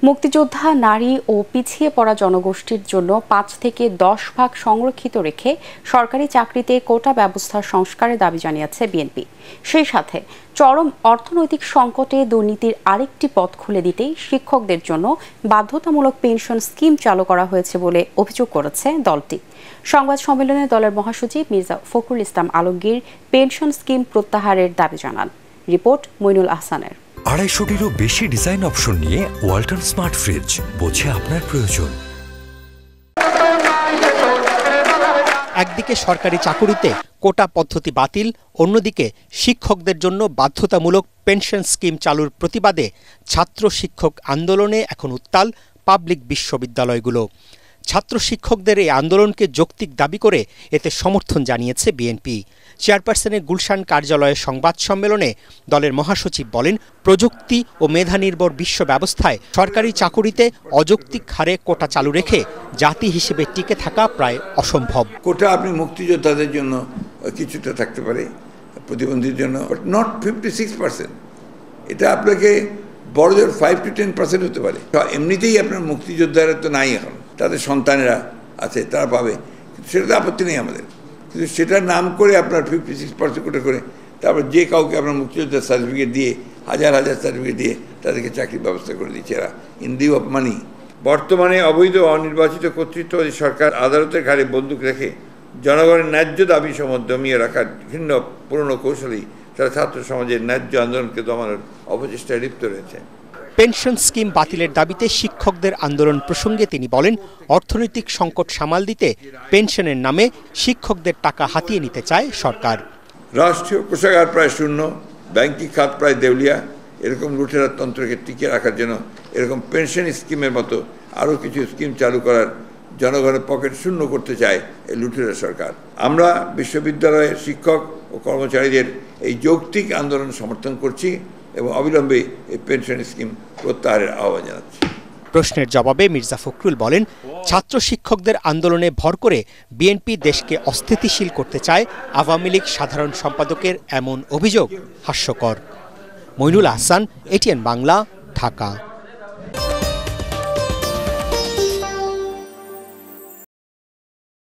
মুক্তিযোদ্ধা, নারী ও পিছিয়ে পড়া জনগোষ্ঠীর জন্য ৫ থেকে ১০ ভাগ সংরক্ষিত রেখে সরকারি চাকরিতে কোটা ব্যবস্থার সংস্কারের দাবি জানিয়েছে বিএনপি। সেই সাথে চরম অর্থনৈতিক সংকটে দুর্নীতির আরেকটি পথ খুলে দিতেই শিক্ষকদের জন্য বাধ্যতামূলক পেনশন স্কিম চালু করা হয়েছে বলে অভিযোগ করেছে দলটি। সংবাদ সম্মেলনে দলের মহাসচিব মির্জা ফখরুল ইসলাম আলমগীর পেনশন স্কিম প্রত্যাহারের দাবি জানান। রিপোর্ট মইনুল আহসানের। ২৫০-টিরও বেশি ডিজাইন অপশন নিয়ে ওয়ালটন স্মার্ট ফ্রিজ, বোঝে আপনার প্রয়োজন। একদিকে সরকারি চাকুরিতে কোটা পদ্ধতি বাতিল, অন্যদিকে শিক্ষকদের জন্য বাধ্যতামূলক পেনশন স্কিম চালুর প্রতিবাদে ছাত্র শিক্ষক আন্দোলনে এখন উত্তাল পাবলিক বিশ্ববিদ্যালয়গুলো। ছাত্র শিক্ষকদের এই আন্দোলনকে যৌক্তিক দাবি করে এতে সমর্থন জানিয়েছে বিএনপি। চেয়ারপারসনের গুলশান কার্যালয়ে সংবাদ সম্মেলনে দলের মহাসচিব বলেন, প্রযুক্তি ও মেধা নির্ভর বিশ্ব ব্যবস্থায় সরকারি চাকুরিতে অযৌক্তিক হারে কোটা চালু রেখে জাতি হিসেবে টিকে থাকা প্রায় অসম্ভব। কোটা আপনি মুক্তিযোদ্ধাদের জন্য কিছুটা থাকতে পারে, প্রতিবন্ধীর জন্য, বাট নট 56%। এটা আপনাকে বড়দের 5 to 10% হতে পারে। এমনিতেই আপনার মুক্তিযোদ্ধারা তো নাই, এখন তাদের সন্তানেরা আছে, তারা পাবে, সেটাতে আপত্তি নেই আমাদের। কিন্তু সেটার নাম করে আপনার 56% কোটা করে তারপর যে কাউকে আপনার মুক্তিযোদ্ধার সার্টিফিকেট দিয়ে হাজার হাজার সার্টিফিকেট দিয়ে তাদেরকে চাকরির ব্যবস্থা করে দিচ্ছে এরা, ইন লিউ অফ মানি। বর্তমানে অবৈধ অনির্বাচিত কর্তৃত্ববাদী সরকার আদালতের ঘাড়ে বন্দুক রেখে জনগণের ন্যায্য দাবি সমূহ দমিয়ে রাখার ভিন্ন পুরনো কৌশলেই তারা ছাত্র সমাজের ন্যায্য আন্দোলনকে দমানোর অপচেষ্টায় লিপ্ত রয়েছে। পেনশন স্কিম বাতিলের দাবিতে শিক্ষকদের আন্দোলন প্রসঙ্গে তিনি বলেন, অর্থনৈতিক সংকট সামাল দিতে পেনশনের নামে শিক্ষকদের টাকা হাতিয়ে নিতে চায় সরকার। রাষ্ট্রীয় কোষাগার প্রায় শূন্য, ব্যাংকিং খাত প্রায় দেউলিয়া, এরকম লুটেরা তন্ত্রকে টিকে রাখার জন্য এরকম পেনশন স্কিমের মতো আরও কিছু স্কিম চালু করার জনগণের পকেট শূন্য করতে চায় এই লুটেরা সরকার। আমরা বিশ্ববিদ্যালয়ের শিক্ষক ও কর্মচারীদের এই যৌক্তিক আন্দোলন সমর্থন করছি এবং অবিলম্বে এই পেনশন স্কিম প্রত্যাহারের আহ্বান জানাচ্ছি। প্রশ্নের জবাবে মির্জা ফখরুল বলেন, ছাত্র শিক্ষকদের আন্দোলনে ভর করে বিএনপি দেশকে অস্থিতিশীল করতে চায় আওয়ামী লীগ সাধারণ সম্পাদকের এমন অভিযোগ হাস্যকর। মইনুল আহসান, এটিএন বাংলা, ঢাকা।